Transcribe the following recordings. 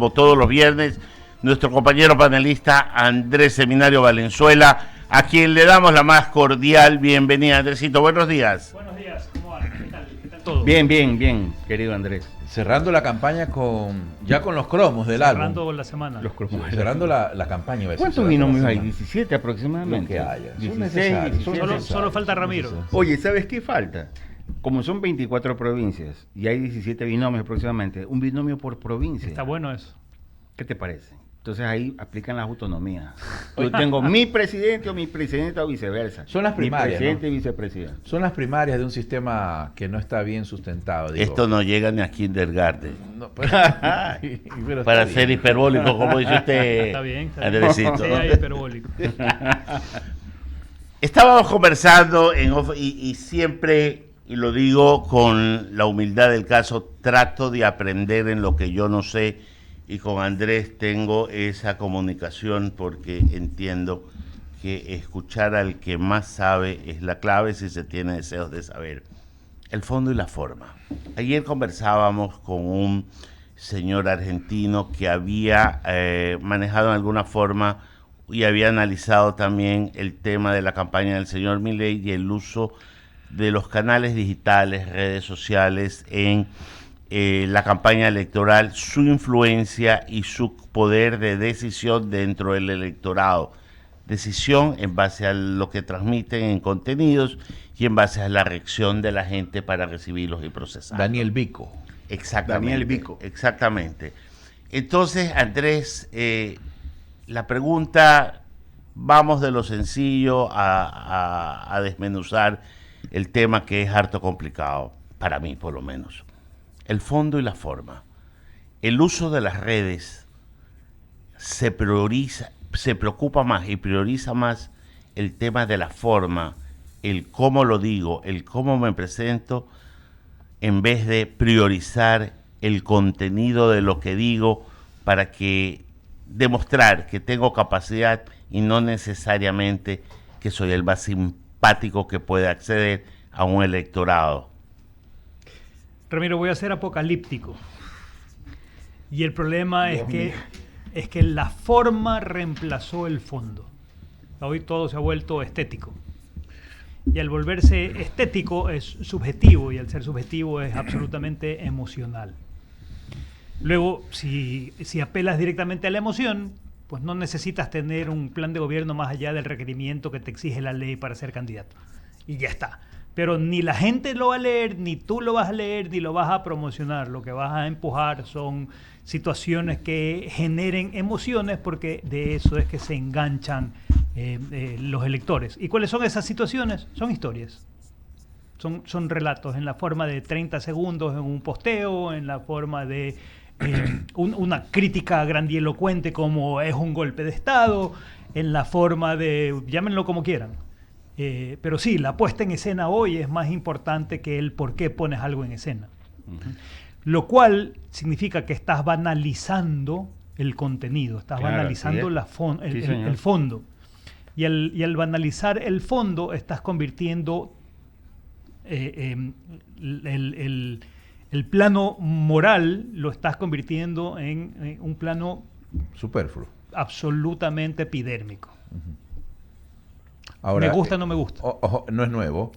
como todos los viernes, nuestro compañero panelista Andrés Seminario Valenzuela, a quien le damos la más cordial bienvenida. Andresito, buenos días. Buenos días, ¿cómo van? ¿Qué tal todo? Bien, querido Andrés. Cerrando la campaña con los cromos del álbum. Cerrando la semana. Los cromos. Cerrando la campaña. ¿Cuántos binomios hay? 17 aproximadamente. Lo que haya. 16. Solo falta Ramiro. Oye, ¿sabes qué falta? Como son 24 provincias y hay 17 binomios aproximadamente, un binomio por provincia. Está bueno eso. ¿Qué te parece? Entonces ahí aplican las autonomías. Yo tengo mi presidente o mi presidenta o viceversa. Son las primarias, mi presidente, ¿no? y vicepresidente. Son las primarias de un sistema que no está bien sustentado. Digo. Esto no llega ni a kindergarten. No, pero Para ser hiperbólico, como dice usted, Está bien. Andresito. Sí, hay hiperbólico. Estábamos conversando en off y siempre, y lo digo con la humildad del caso, trato de aprender en lo que yo no sé, y con Andrés tengo esa comunicación porque entiendo que escuchar al que más sabe es la clave si se tiene deseos de saber. El fondo y la forma. Ayer conversábamos con un señor argentino que había manejado en alguna forma y había analizado también el tema de la campaña del señor Milei y el uso de los canales digitales, redes sociales en la campaña electoral, su influencia y su poder de decisión dentro del electorado. Decisión en base a lo que transmiten en contenidos y en base a la reacción de la gente para recibirlos y procesarlos. Daniel Vico. Exactamente. Daniel Vico. Exactamente. Entonces, Andrés, la pregunta, vamos de lo sencillo a desmenuzar el tema que es harto complicado, para mí por lo menos. El fondo y la forma. El uso de las redes se preocupa más y prioriza más el tema de la forma, el cómo lo digo, el cómo me presento, en vez de priorizar el contenido de lo que digo para que demostrar que tengo capacidad y no necesariamente que soy el más simpático que puede acceder a un electorado. Ramiro, voy a ser apocalíptico. Y el problema es que la forma reemplazó el fondo. Hoy todo se ha vuelto estético. Y al volverse estético es subjetivo, y al ser subjetivo es absolutamente emocional. Luego, si apelas directamente a la emoción, pues no necesitas tener un plan de gobierno más allá del requerimiento que te exige la ley para ser candidato. Y ya está. Pero ni la gente lo va a leer, ni tú lo vas a leer, ni lo vas a promocionar. Lo que vas a empujar son situaciones que generen emociones, porque de eso es que se enganchan los electores. ¿Y cuáles son esas situaciones? Son historias. Son relatos en la forma de 30 segundos en un posteo, en la forma de una crítica grandilocuente como es un golpe de Estado, en la forma de, llámenlo como quieran. Pero sí, la puesta en escena hoy es más importante que el por qué pones algo en escena. Uh-huh. Lo cual significa que estás banalizando el contenido, estás banalizando el fondo. Y al banalizar el fondo, estás convirtiendo el plano moral, lo estás convirtiendo en un plano superfluo, absolutamente epidérmico. Uh-huh. Ahora, me gusta o no me gusta. No es nuevo.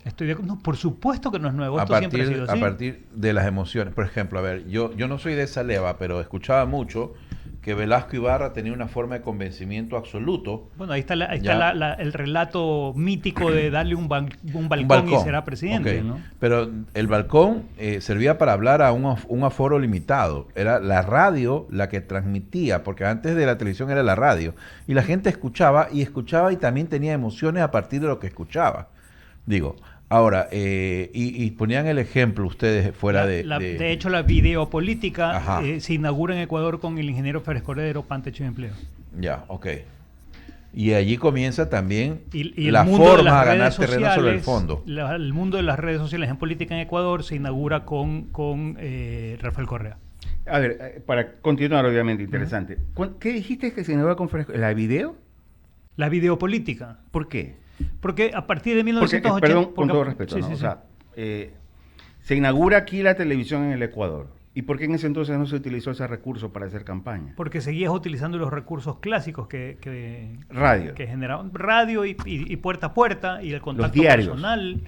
No, por supuesto que no es nuevo. Esto siempre ha sido así. A partir de las emociones. Por ejemplo, a ver, yo no soy de esa leva, pero escuchaba mucho que Velasco Ibarra tenía una forma de convencimiento absoluto. Bueno, ahí está el relato mítico de darle un balcón y será presidente. Okay. ¿No? Pero el balcón servía para hablar a un aforo limitado. Era la radio la que transmitía, porque antes de la televisión era la radio. Y la gente escuchaba y también tenía emociones a partir de lo que escuchaba. Digo, ahora, y ponían el ejemplo ustedes fuera de hecho, la videopolítica se inaugura en Ecuador con el ingeniero Férez Cordero, Pan, Techo y Empleo. Ya, ok. Y allí comienza también y la forma a ganar terreno sobre el fondo. El mundo de las redes sociales en política en Ecuador se inaugura con Rafael Correa. A ver, para continuar, obviamente, interesante. ¿Qué dijiste que se inaugura con Férez? ¿La video? La videopolítica. ¿Por qué? Porque a partir de 1980... Perdón, con todo respeto, ¿no? O sea, se inaugura aquí la televisión en el Ecuador. ¿Y por qué en ese entonces no se utilizó ese recurso para hacer campaña? Porque seguías utilizando los recursos clásicos que generaban radio y puerta a puerta y el contacto diarios. personal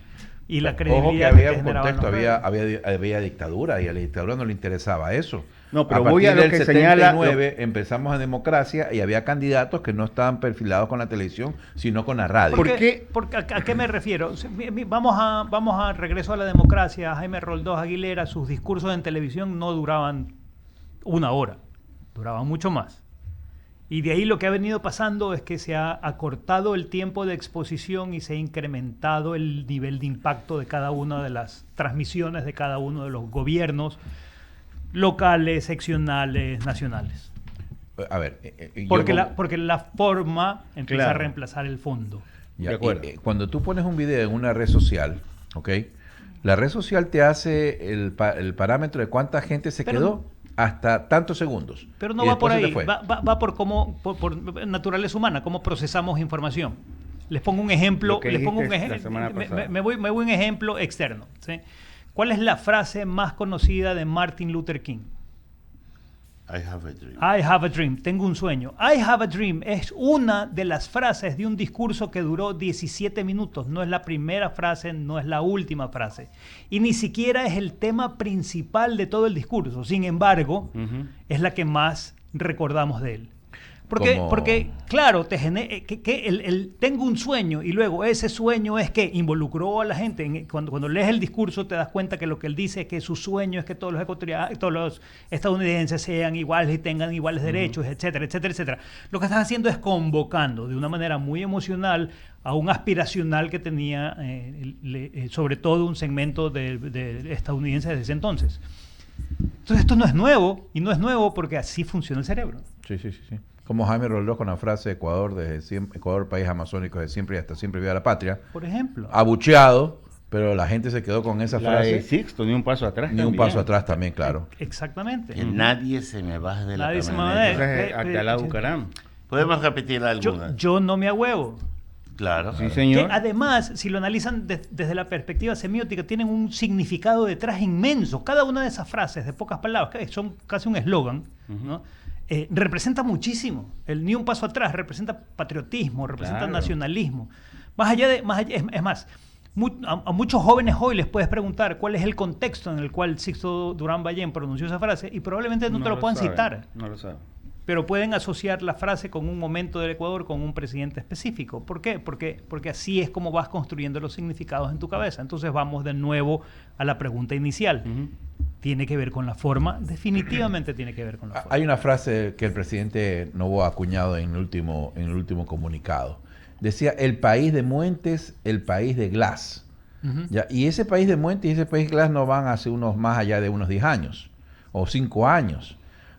y la Ojo que credibilidad había un generaban contexto, los medios. había dictadura y a la dictadura no le interesaba eso. No, pero a voy partir a lo del que 79 empezamos a democracia y había candidatos que no estaban perfilados con la televisión, sino con la radio. ¿Por qué? ¿A qué me refiero? Vamos a regreso a la democracia. Jaime Roldós Aguilera, sus discursos en televisión no duraban 1 hora, duraban mucho más. Y de ahí lo que ha venido pasando es que se ha acortado el tiempo de exposición y se ha incrementado el nivel de impacto de cada una de las transmisiones de cada uno de los gobiernos locales, seccionales, nacionales. A ver, Porque la forma empieza a Claro. reemplazar el fondo. Ya, De acuerdo. cuando tú pones un video en una red social, ¿ok? La red social te hace el parámetro de cuánta gente se Pero quedó hasta tantos segundos. Pero no Y va por después se ahí, te fue. va por naturaleza humana, cómo procesamos información. Les pongo un ejemplo, Lo que les pongo un dijiste la ejemplo, semana pasada. me voy a un ejemplo externo. ¿Sí? ¿Cuál es la frase más conocida de Martin Luther King? I have a dream. I have a dream, tengo un sueño. I have a dream es una de las frases de un discurso que duró 17 minutos. No es la primera frase, no es la última frase. Y ni siquiera es el tema principal de todo el discurso. Sin embargo, es la que más recordamos de él. Porque claro, tengo un sueño y luego ese sueño es que involucró a la gente. Cuando lees el discurso te das cuenta que lo que él dice es que su sueño es que todos los estadounidenses sean iguales y tengan iguales derechos, etcétera, etcétera, etcétera. Lo que estás haciendo es convocando de una manera muy emocional a un aspiracional que tenía sobre todo un segmento de estadounidenses desde ese entonces. Entonces esto no es nuevo, y no es nuevo porque así funciona el cerebro. Sí. Como Jaime Roldós con la frase Ecuador, desde siempre, Ecuador, país amazónico de siempre y hasta siempre viva la patria. Por ejemplo. Abucheado, pero la gente se quedó con esa La frase. de Sixto, ni un paso atrás. Ni un también. paso atrás también, claro. Exactamente. Que nadie se me baje de la Nadie se me camioneta. baje. Entonces, Alcalá Bucaram. Podemos repetir algunas. Yo no me ahuevo. Claro. Sí, Que señor. además, si lo analizan desde la perspectiva semiótica, tienen un significado detrás inmenso. Cada una de esas frases de pocas palabras, que son casi un eslogan, ¿no? Representa muchísimo. El ni un paso atrás representa patriotismo, representa Claro. nacionalismo. Es más, a muchos jóvenes hoy les puedes preguntar cuál es el contexto en el cual Sixto Durán Ballén pronunció esa frase y probablemente no te lo puedan saben, citar. No lo saben. Pero pueden asociar la frase con un momento del Ecuador, con un presidente específico. ¿Por qué? Porque así es como vas construyendo los significados en tu cabeza. Entonces vamos de nuevo a la pregunta inicial. ¿Tiene que ver con la forma? Definitivamente tiene que ver con la forma. Hay una frase que el presidente Noboa ha acuñado en el último comunicado. Decía, el país de Muentes, el país de Glass. ¿Ya? Y ese país de Muentes y ese país de Glass no van hace más allá de unos 10 años o 5 años.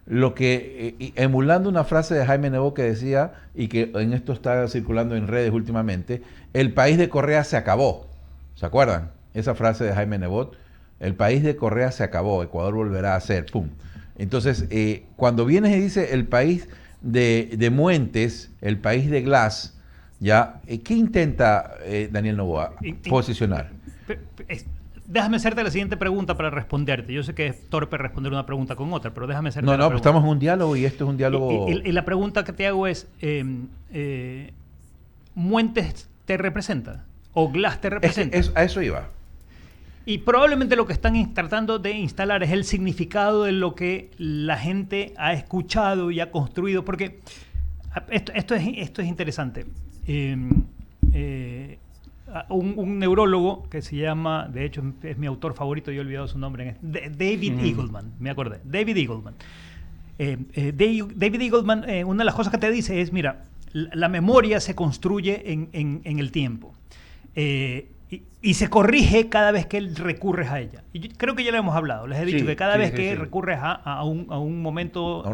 Lo que, emulando una frase de Jaime Nebot que decía, y que en esto está circulando en redes últimamente, el país de Correa se acabó. ¿Se acuerdan? Esa frase de Jaime Nebot, el país de Correa se acabó, Ecuador volverá a ser, ¡pum! Entonces, cuando vienes y dices el país de Muentes, el país de Glass, ¿ya? ¿Qué intenta Daniel Noboa posicionar? Déjame hacerte la siguiente pregunta para responderte. Yo sé que es torpe responder una pregunta con otra, pero déjame hacerte No, la pregunta. estamos en un diálogo y esto es un diálogo... Y la pregunta que te hago es, ¿Muentes te representa? ¿O Glass te representa? A eso iba. Y probablemente lo que están tratando de instalar es el significado de lo que la gente ha escuchado y ha construido. Porque esto es interesante. Un neurólogo que se llama, de hecho es mi autor favorito, yo he olvidado su nombre, David Eagleman, me acordé, David Eagleman. David Eagleman, una de las cosas que te dice es, mira, la memoria se construye en el tiempo y se corrige cada vez que recurres a ella. Y creo que ya lo hemos hablado, les he dicho que cada vez que recurres a un momento, a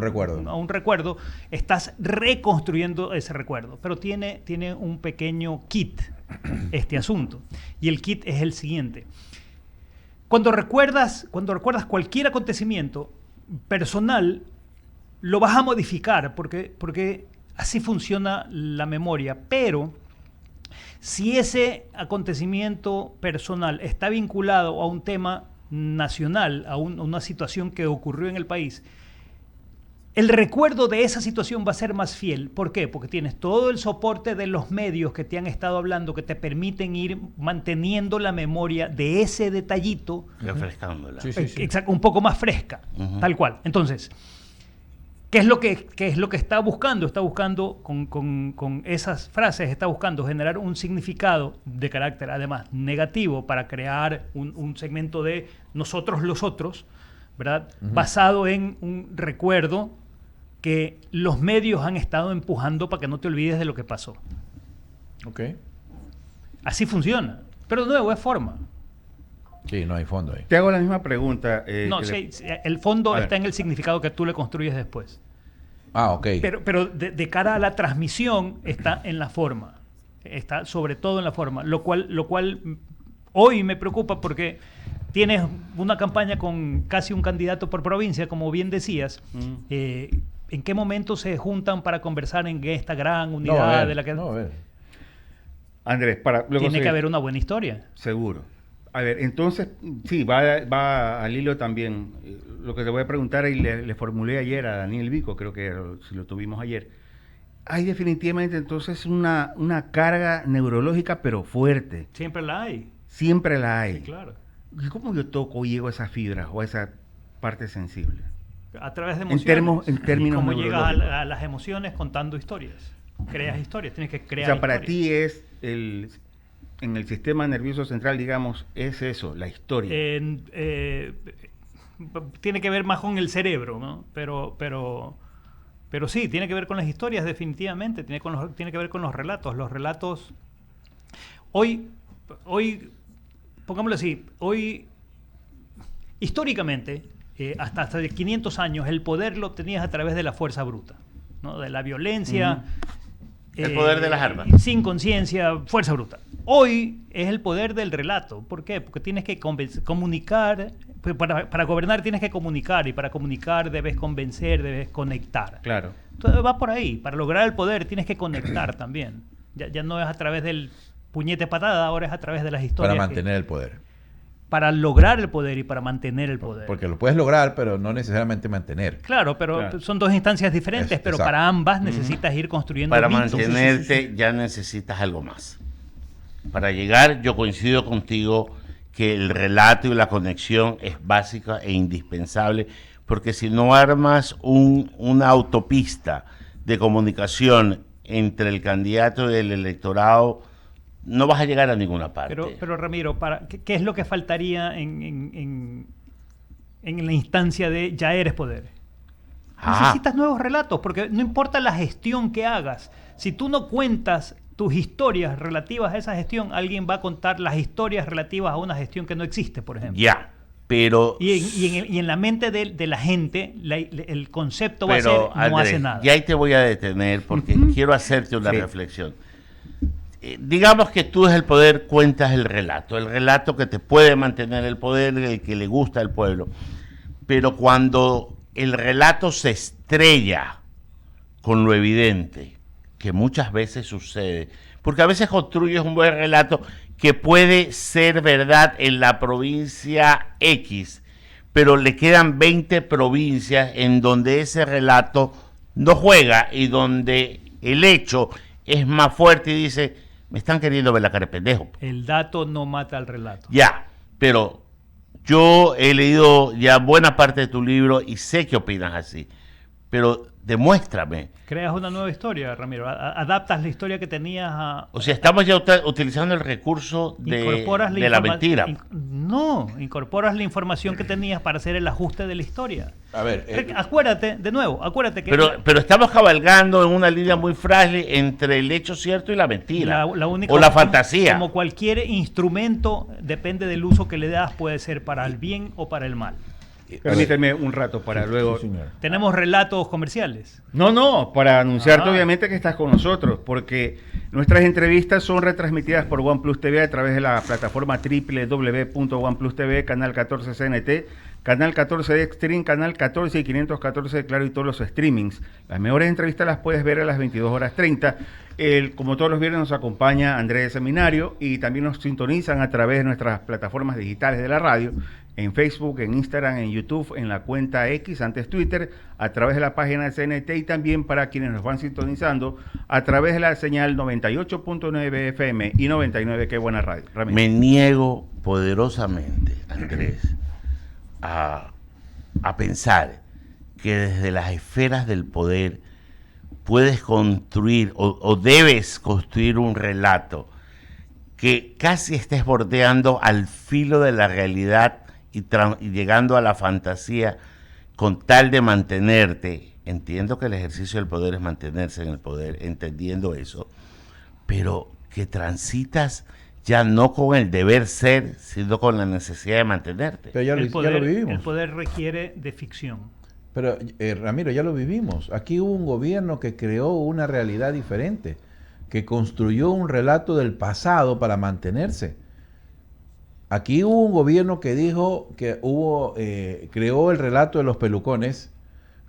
un recuerdo, estás reconstruyendo ese recuerdo, pero tiene un pequeño kit este asunto, y el kit es el siguiente. Cuando recuerdas cualquier acontecimiento personal, lo vas a modificar porque así funciona la memoria, pero si ese acontecimiento personal está vinculado a un tema nacional a una situación que ocurrió en el país, el recuerdo de esa situación va a ser más fiel. ¿Por qué? Porque tienes todo el soporte de los medios que te han estado hablando, que te permiten ir manteniendo la memoria de ese detallito. Refrescándola. Sí, sí, sí. Exacto, un poco más fresca, tal cual. Entonces, ¿qué es lo que está buscando? Está buscando, con esas frases, está buscando generar un significado de carácter, además, negativo, para crear un segmento de nosotros los otros, ¿verdad? Basado en un recuerdo que los medios han estado empujando para que no te olvides de lo que pasó. Ok. Así funciona. Pero de nuevo, es forma. Sí, no hay fondo ahí. Te hago la misma pregunta. No, que sí, el fondo A ver. está en el significado que tú le construyes después. Ah, ok. Pero de cara a la transmisión está en la forma. Está sobre todo en la forma. Lo cual hoy me preocupa porque tienes una campaña con casi un candidato por provincia, como bien decías. ¿En qué momento se juntan para conversar en esta gran No, unidad a ver, de la que... no, a ver. Andrés, luego Tiene que haber una buena historia. Seguro. A ver, entonces, sí, va al hilo también. Lo que te voy a preguntar, y le formulé ayer a Daniel Vico, creo que si lo tuvimos ayer. Hay definitivamente entonces una carga neurológica, pero fuerte. Siempre la hay. Siempre la hay. Sí, claro. ¿Y cómo yo toco y llego a esas fibras o a esa parte sensible? A través de emociones. En términos ¿Cómo llegas neurológicos? a las emociones contando historias? Creas historias, tienes que O crear sea, para historias. ti es en el sistema nervioso central, digamos, es eso, la historia. Tiene que ver más con el cerebro, ¿no? Pero sí, tiene que ver con las historias, definitivamente. Tiene que ver con los relatos. Los relatos. Hoy, pongámoslo así, hoy, históricamente, hasta hace 500 años, el poder lo obtenías a través de la fuerza bruta, ¿no? De la violencia. El poder de las armas. Sin conciencia, fuerza bruta. Hoy es el poder del relato. ¿Por qué? Porque tienes que comunicar. Para gobernar tienes que comunicar, y para comunicar debes convencer, debes conectar. Claro. Entonces va por ahí. Para lograr el poder tienes que conectar también. Ya no es a través del puñete patada, ahora es a través de las historias. Para mantener el poder. Para lograr el poder y para mantener el poder. Porque lo puedes lograr, pero no necesariamente mantener. Claro, pero Claro. son dos instancias diferentes, pero Exacto. para ambas necesitas ir construyendo Para mitos. mantenerte ya necesitas algo más. Para llegar, yo coincido contigo que el relato y la conexión es básica e indispensable, porque si no armas una autopista de comunicación entre el candidato y el electorado, no vas a llegar a ninguna parte. Pero Ramiro, ¿qué es lo que faltaría en la instancia de ya eres poder? Necesitas nuevos relatos, porque no importa la gestión que hagas. Si tú no cuentas tus historias relativas a esa gestión, alguien va a contar las historias relativas a una gestión que no existe, por ejemplo. Ya, pero... Y en la mente de la gente, el concepto va a ser, Pero, no Andrés, hace nada. y ahí te voy a detener porque quiero hacerte una Sí. reflexión. Digamos que tú desde el poder cuentas el relato que te puede mantener el poder, el que le gusta al pueblo. Pero cuando el relato se estrella con lo evidente, que muchas veces sucede, porque a veces construyes un buen relato que puede ser verdad en la provincia X, pero le quedan 20 provincias en donde ese relato no juega y donde el hecho es más fuerte y dice, me están queriendo ver la cara de pendejo. El dato no mata al relato. Ya, pero yo he leído ya buena parte de tu libro y sé que opinas así, pero demuéstrame. Creas una nueva historia, Ramiro. Adaptas la historia que tenías a... O sea, estamos ya utilizando el recurso de la mentira. No, incorporas la información que tenías para hacer el ajuste de la historia. A ver, Acuérdate que... Pero estamos cabalgando en una línea muy frágil entre el hecho cierto y la mentira. O la fantasía. Como cualquier instrumento, depende del uso que le das, puede ser para el bien o para el mal. Permíteme un rato para luego... Sí, señor. Tenemos relatos comerciales. No, para anunciarte Ah. obviamente que estás con nosotros, porque nuestras entrevistas son retransmitidas por OnePlus TV a través de la plataforma www.oneplus.tv, canal 14 CNT, canal 14 de Extreme, canal 14 y 514 de Claro y todos los streamings. Las mejores entrevistas las puedes ver a las 22:30. Como todos los viernes nos acompaña Andrés Seminario y también nos sintonizan a través de nuestras plataformas digitales de la radio, en Facebook, en Instagram, en YouTube, en la cuenta X, antes Twitter, a través de la página de CNT y también para quienes nos van sintonizando a través de la señal 98.9 FM y 99 Qué Buena Radio. Ramiro. Me niego poderosamente, Andrés, a pensar que desde las esferas del poder puedes construir o debes construir un relato que casi estés bordeando al filo de la realidad y llegando a la fantasía con tal de mantenerte. Entiendo que el ejercicio del poder es mantenerse en el poder, entendiendo eso, pero que transitas ya no con el deber ser, sino con la necesidad de mantenerte. Pero ya lo vivimos. El poder requiere de ficción. Pero Ramiro, ya lo vivimos. Aquí hubo un gobierno que creó una realidad diferente, que construyó un relato del pasado para mantenerse. Aquí hubo un gobierno que dijo que creó el relato de los pelucones,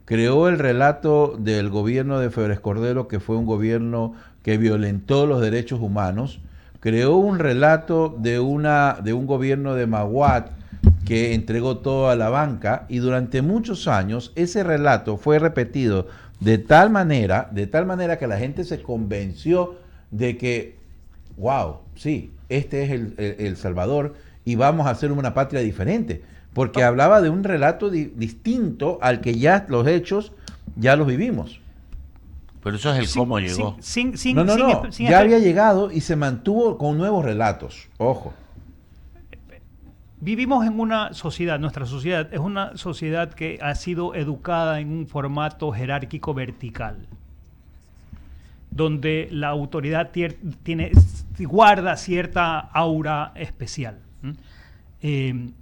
creó el relato del gobierno de Febres Cordero, que fue un gobierno que violentó los derechos humanos, creó un relato de un gobierno de Maguad que entregó todo a la banca, y durante muchos años ese relato fue repetido de tal manera que la gente se convenció de que, wow, sí, este es el Salvador y vamos a hacer una patria diferente, porque hablaba de un relato distinto al que ya los hechos ya los vivimos. Pero eso es el cómo llegó. Ya había llegado y se mantuvo con nuevos relatos, ojo. Vivimos en una sociedad, nuestra sociedad es una sociedad que ha sido educada en un formato jerárquico vertical, donde la autoridad guarda cierta aura especial. De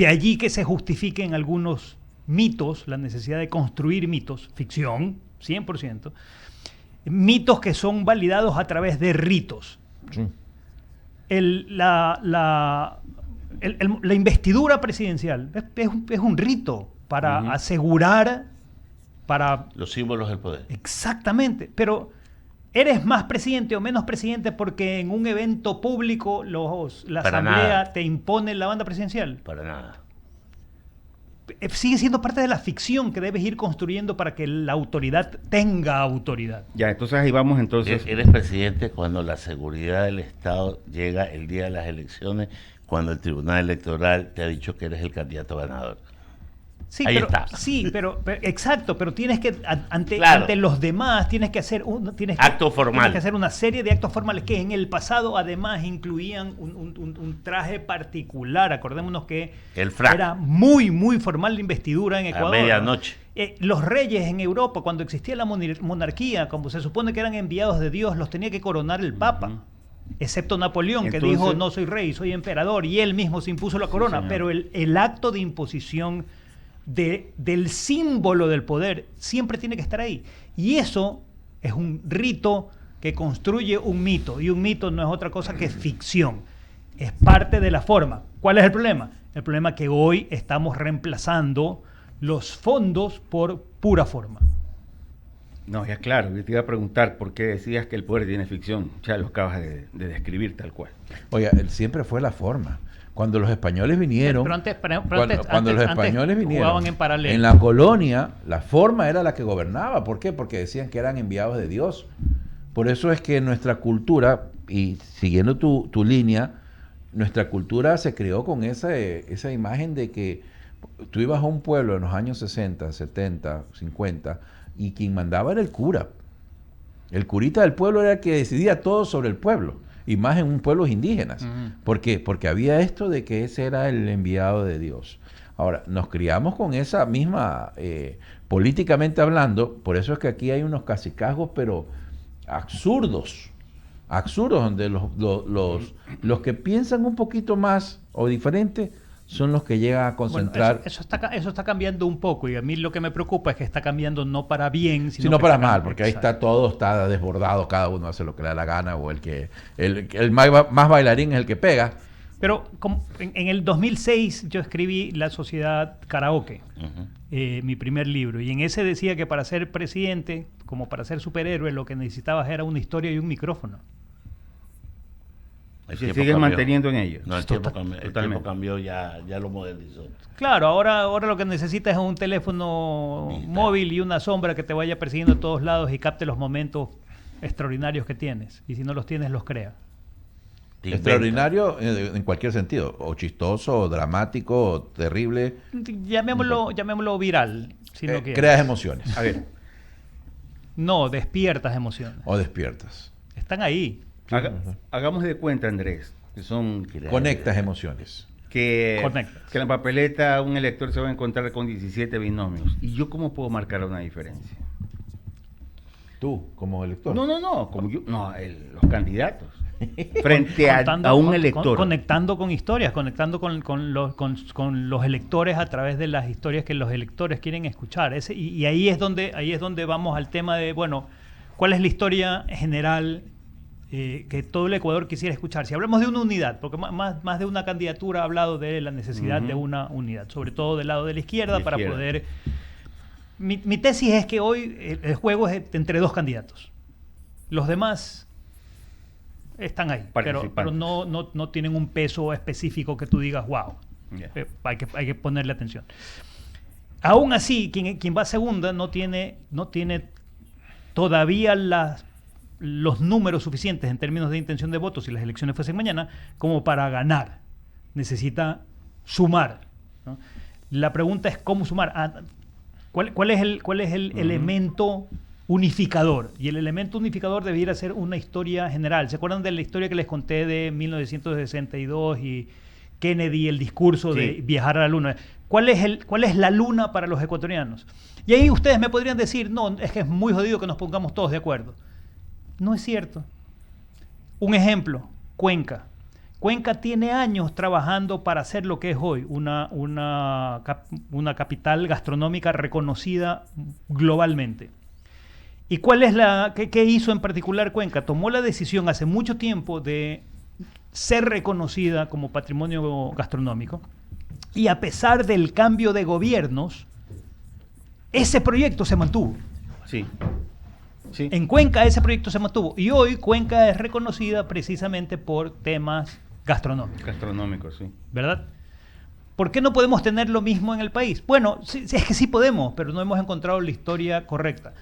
allí que se justifiquen algunos mitos, la necesidad de construir mitos, ficción, 100%, mitos que son validados a través de ritos. Sí. La investidura presidencial es un rito para asegurar, para... Los símbolos del poder. Exactamente, pero ¿eres más presidente o menos presidente porque en un evento público la Para asamblea nada. te impone la banda presidencial? Para nada. Sigue siendo parte de la ficción que debes ir construyendo para que la autoridad tenga autoridad. Ya, entonces ahí vamos entonces. Eres presidente cuando la seguridad del Estado llega el día de las elecciones, cuando el Tribunal Electoral te ha dicho que eres el candidato ganador. Sí, Ahí pero, está. sí, pero exacto, pero tienes que ante los demás tienes que hacer Acto formal. Tienes que hacer una serie de actos formales que en el pasado además incluían un traje particular. Acordémonos que El frac. era muy muy formal la investidura en Ecuador. A medianoche. Los reyes en Europa, cuando existía la monarquía, como se supone que eran enviados de Dios, los tenía que coronar el Papa. Excepto Napoleón, que Entonces, dijo no soy rey, soy emperador, y él mismo se impuso la corona. señor. Pero el acto de imposición del símbolo del poder siempre tiene que estar ahí. Y eso es un rito que construye un mito. Y un mito no es otra cosa que ficción. Es parte de la forma. ¿Cuál es el problema? El problema es que hoy estamos reemplazando los fondos por pura forma. No, ya claro, yo te iba a preguntar por qué decías que el poder tiene ficción. Ya lo acabas de describir tal cual. Oiga, siempre fue la forma. Cuando los españoles vinieron, cuando los españoles vinieron jugaban en paralelo. en la colonia, la forma era la que gobernaba. ¿Por qué? Porque decían que eran enviados de Dios. Por eso es que nuestra cultura, y siguiendo tu línea, nuestra cultura se creó con esa imagen de que tú ibas a un pueblo en los años 60, 70, 50, y quien mandaba era el cura. El curita del pueblo era el que decidía todo sobre el pueblo. Y más en un pueblos indígenas. ¿Por qué? Porque había esto de que ese era el enviado de Dios. Ahora, nos criamos con esa misma, políticamente hablando, por eso es que aquí hay unos cacicazgos, pero absurdos, donde los que piensan un poquito más o diferente son los que llegan a concentrar. Bueno, eso está cambiando un poco, y a mí lo que me preocupa es que está cambiando no para bien, sino para mal, porque ahí exacto. está desbordado, cada uno hace lo que le da la gana, o el más bailarín es el que pega. Pero en el 2006 yo escribí La Sociedad Karaoke, mi primer libro, y en ese decía que para ser presidente, como para ser superhéroe, lo que necesitabas era una historia y un micrófono. El Se tiempo siguen cambió. manteniendo en ellos. No, el tiempo cambió, Totalmente. ya lo modernizó. Claro, ahora lo que necesitas es un teléfono Digital. móvil y una sombra que te vaya persiguiendo a todos lados y capte los momentos extraordinarios que tienes. Y si no los tienes, los crea. Te inventa. Extraordinario en cualquier sentido, o chistoso, o dramático, o terrible. Llamémoslo viral, si no quieres. Creas emociones A ver, No, despiertas emociones. o despiertas. Están ahí. hagamos de cuenta, Andrés, que son Conectas emociones. Conectas. que en la papeleta un elector se va a encontrar con 17 binomios. ¿Y yo cómo puedo marcar una diferencia? Tú, como elector. No, como yo, los candidatos. Frente a un elector. Conectando con historias, conectando con los electores a través de las historias que los electores quieren escuchar. Y ahí es donde vamos al tema de, bueno, ¿cuál es la historia general que todo el Ecuador quisiera escuchar? Si hablamos de una unidad, porque más de una candidatura ha hablado de la necesidad de una unidad, sobre todo del lado de la izquierda, para poder... Mi tesis es que hoy el juego es entre dos candidatos. Los demás están ahí, pero no tienen un peso específico que tú digas, wow, hay que ponerle atención. Aún así, quien va a segunda no tiene todavía los números suficientes en términos de intención de votos si las elecciones fuesen mañana como para ganar. Necesita sumar, ¿no? La pregunta es cómo sumar. ¿Cuál es el elemento unificador? Y el elemento unificador debiera ser una historia general. ¿Se acuerdan de la historia que les conté de 1962 y Kennedy, el discurso de viajar a la luna? ¿Cuál es la luna para los ecuatorianos? Y ahí ustedes me podrían decir, no, es que es muy jodido que nos pongamos todos de acuerdo. No es cierto. Un ejemplo, Cuenca. Cuenca tiene años trabajando para hacer lo que es hoy, una capital gastronómica reconocida globalmente. ¿Y cuál es qué hizo en particular Cuenca? Tomó la decisión hace mucho tiempo de ser reconocida como patrimonio gastronómico y a pesar del cambio de gobiernos, ese proyecto se mantuvo. Sí. En Cuenca ese proyecto se mantuvo y hoy Cuenca es reconocida precisamente por temas gastronómicos, sí. ¿Verdad? ¿Por qué no podemos tener lo mismo en el país? Bueno, es que sí podemos, pero no hemos encontrado la historia correcta.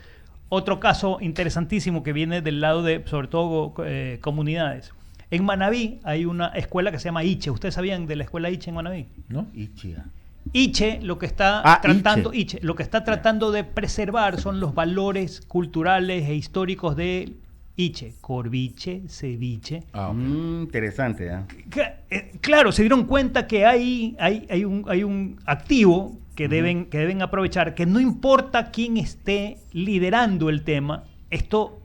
Otro caso interesantísimo que viene del lado de, sobre todo, comunidades. En Manabí hay una escuela que se llama Iche. ¿Ustedes sabían de la escuela Iche en Manabí? ¿No? Iche. Iche lo que está tratando de preservar son los valores culturales e históricos de Iche, corviche, ceviche. Interesante, Claro, se dieron cuenta que hay un activo que deben aprovechar, que no importa quién esté liderando el tema, esto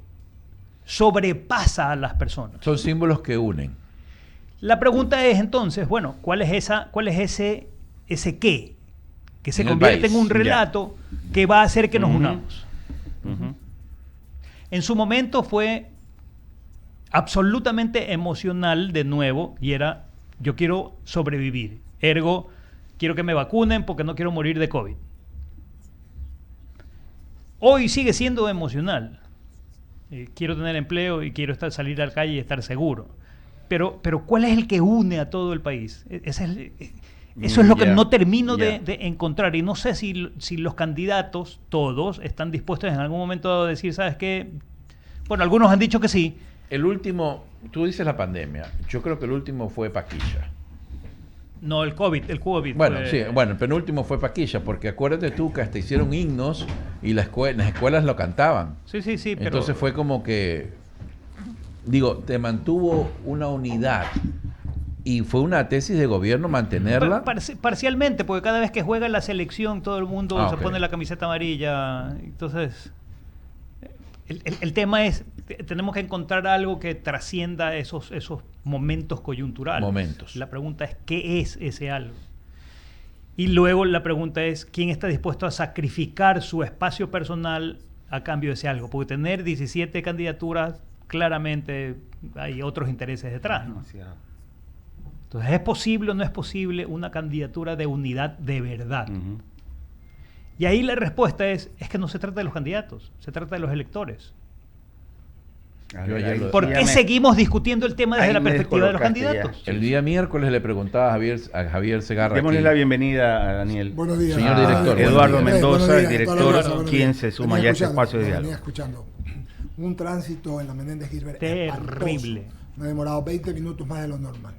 sobrepasa a las personas. Son símbolos que unen. La pregunta es entonces, bueno, ¿cuál es ese qué? Que se convierte en un relato que va a hacer que nos unamos. En su momento fue absolutamente emocional de nuevo y era, yo quiero sobrevivir, ergo, quiero que me vacunen porque no quiero morir de COVID. Hoy sigue siendo emocional. Quiero tener empleo y quiero salir a la calle y estar seguro. Pero ¿cuál es el que une a todo el país? Eso es lo que no termino de encontrar. Y no sé si los candidatos, todos, están dispuestos en algún momento a decir, ¿sabes qué? Bueno, algunos han dicho que sí. El último, tú dices la pandemia. Yo creo que el último fue Paquilla. No, el COVID. Bueno, sí, el penúltimo fue Paquilla, porque acuérdate tú que hasta hicieron himnos y las escuelas lo cantaban. Sí, pero... Entonces fue como que, te mantuvo una unidad. Y fue una tesis de gobierno mantenerla. Parcialmente, porque cada vez que juega la selección todo el mundo se pone la camiseta amarilla. Entonces, el tema es, tenemos que encontrar algo que trascienda esos momentos coyunturales. La pregunta es, ¿qué es ese algo? Y luego la pregunta es, ¿quién está dispuesto a sacrificar su espacio personal a cambio de ese algo? Porque tener 17 candidaturas, claramente hay otros intereses detrás, ¿no? Entonces, ¿es posible o no es posible una candidatura de unidad de verdad? Y ahí la respuesta es que no se trata de los candidatos, se trata de los electores. Yo ayer lo- ¿Por qué seguimos discutiendo el tema desde ahí la me perspectiva de los descolocaste candidatos? El día miércoles le preguntaba a Javier Segarra. Démosle aquí. la bienvenida a Daniel. Buenos días. Señor director. Eduardo Buenos días. Mendoza, Buenos el días, director, Eduardo, buenos quien días. se suma Venía ya a este escuchando, espacio de venía diálogo. escuchando. Un tránsito en la Menéndez Gilbert Terrible. espantoso. Me ha demorado 20 minutos más de lo normal.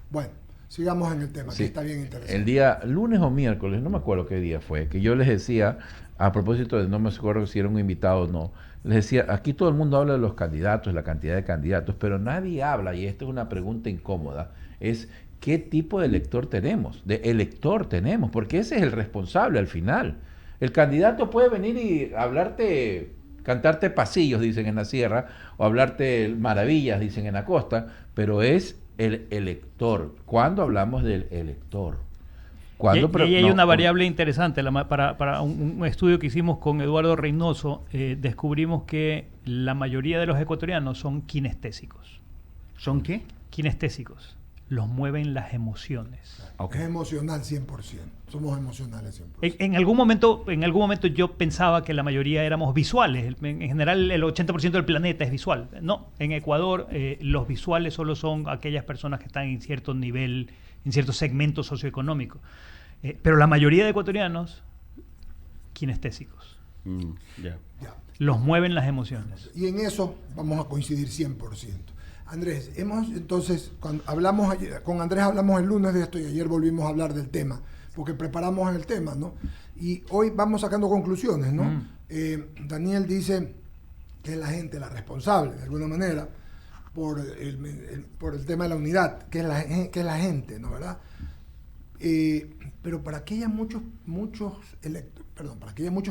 Bueno, sigamos en el tema, Sí. que está bien interesante. El día lunes o miércoles, no me acuerdo qué día fue, que yo les decía, a propósito de, no me acuerdo si era un invitado o no, les decía, aquí todo el mundo habla de los candidatos, la cantidad de candidatos, pero nadie habla, y esta es una pregunta incómoda, es qué tipo de elector tenemos, porque ese es el responsable al final. El candidato puede venir y hablarte, cantarte pasillos, dicen en la sierra, o hablarte maravillas, dicen en la costa, pero es el elector. ¿Cuándo hablamos del elector? Y ahí hay una variable interesante. Para un estudio que hicimos con Eduardo Reynoso, descubrimos que la mayoría de los ecuatorianos son kinestésicos. ¿Son qué? Kinestésicos. Los mueven las emociones. Es emocional 100%. Somos emocionales 100%. En algún momento yo pensaba que la mayoría éramos visuales. En general el 80% del planeta es visual. No, en Ecuador los visuales solo son aquellas personas que están en cierto nivel, en cierto segmento socioeconómico. Pero la mayoría de ecuatorianos, kinestésicos. Ya. Ya. Los mueven las emociones. Y en eso vamos a coincidir 100%. Andrés, entonces, cuando con Andrés hablamos el lunes de esto y ayer volvimos a hablar del tema, porque preparamos el tema, ¿no? Y hoy vamos sacando conclusiones, ¿no? Daniel dice que es la gente la responsable, de alguna manera, por el tema de la unidad, que es la gente, ¿no? ¿Verdad? Pero para que haya muchos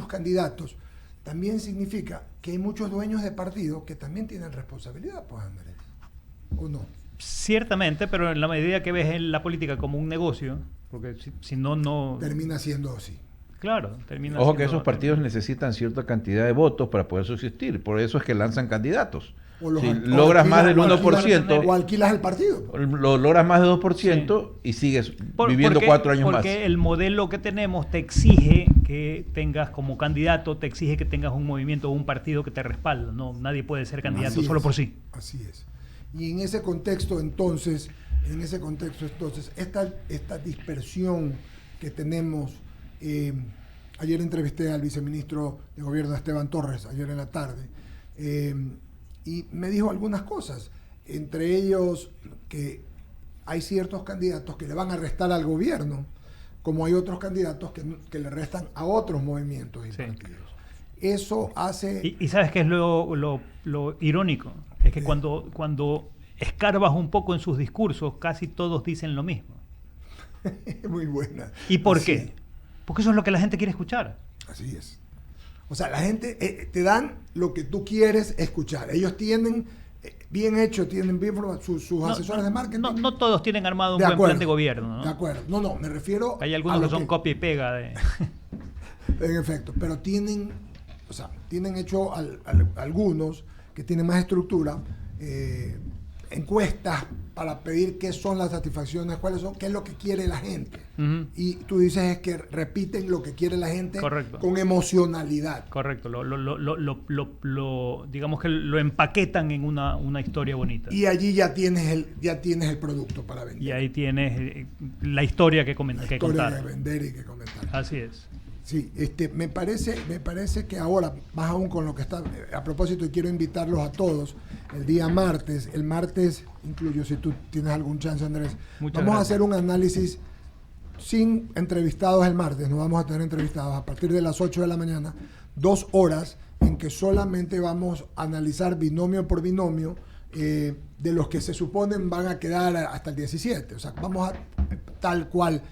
candidatos, también significa que hay muchos dueños de partidos que también tienen responsabilidad, pues, Andrés. ¿O no? Ciertamente, pero en la medida que ves la política como un negocio, porque si no... Termina siendo así. Claro, termina Ojo que siendo- esos partidos necesitan cierta cantidad de votos para poder subsistir, por eso es que lanzan candidatos. O los Si al- o logras más del alquilas- 1%, o alquilas el partido. lo logras más de 2% y sigues viviendo 4 años más. Porque el modelo que tenemos te exige que tengas como candidato, te exige que tengas un movimiento o un partido que te respalda. No, nadie puede ser candidato Así solo es, por sí. Así es. Y en ese contexto, entonces, esta dispersión que tenemos, ayer entrevisté al viceministro de Gobierno Esteban Torres, ayer en la tarde, y me dijo algunas cosas, entre ellos que hay ciertos candidatos que le van a restar al gobierno, como hay otros candidatos que le restan a otros movimientos y Sí. partidos. Eso hace... Y ¿sabes qué es lo irónico? Es que cuando escarbas un poco en sus discursos, casi todos dicen lo mismo. Muy buena. ¿Y por Así qué? es. Porque eso es lo que la gente quiere escuchar. Así es. O sea, la gente te dan lo que tú quieres escuchar. Ellos tienen bien hecho, tienen bien formado sus asesores de marketing. No todos tienen armado un De buen acuerdo, plan de gobierno, ¿no? De acuerdo. No, me refiero Hay a algunos lo que son copia y pega de... En efecto, pero tienen hecho algunos que tienen más estructura, encuestas para pedir qué son las satisfacciones, qué es lo que quiere la gente. Ujú. Y tú dices es que repiten lo que quiere la gente. Correcto. Con emocionalidad. Correcto, digamos que lo empaquetan en una historia bonita. Y allí ya tienes el producto para vender. Y ahí tienes la historia que la historia contar. de vender y que comentar. Así es. Sí, me parece que ahora, más aún con lo que está, a propósito, y quiero invitarlos a todos, el martes, incluyo si tú tienes algún chance, Andrés, Muchas vamos a gracias. hacer un análisis sin entrevistados el martes, no vamos a tener entrevistados a partir de las 8 de la mañana, 2 horas en que solamente vamos a analizar binomio por binomio de los que se suponen van a quedar hasta el 17. O sea, vamos a tal cual,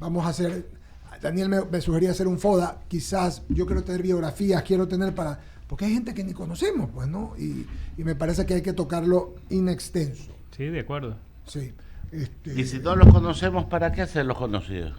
vamos a hacer... Daniel me sugería hacer un FODA, quizás yo quiero tener biografías, porque hay gente que ni conocemos, pues, ¿no? Y me parece que hay que tocarlo in extenso. Sí, de acuerdo. Sí. Y si no los conocemos, ¿para qué hacerlos conocidos?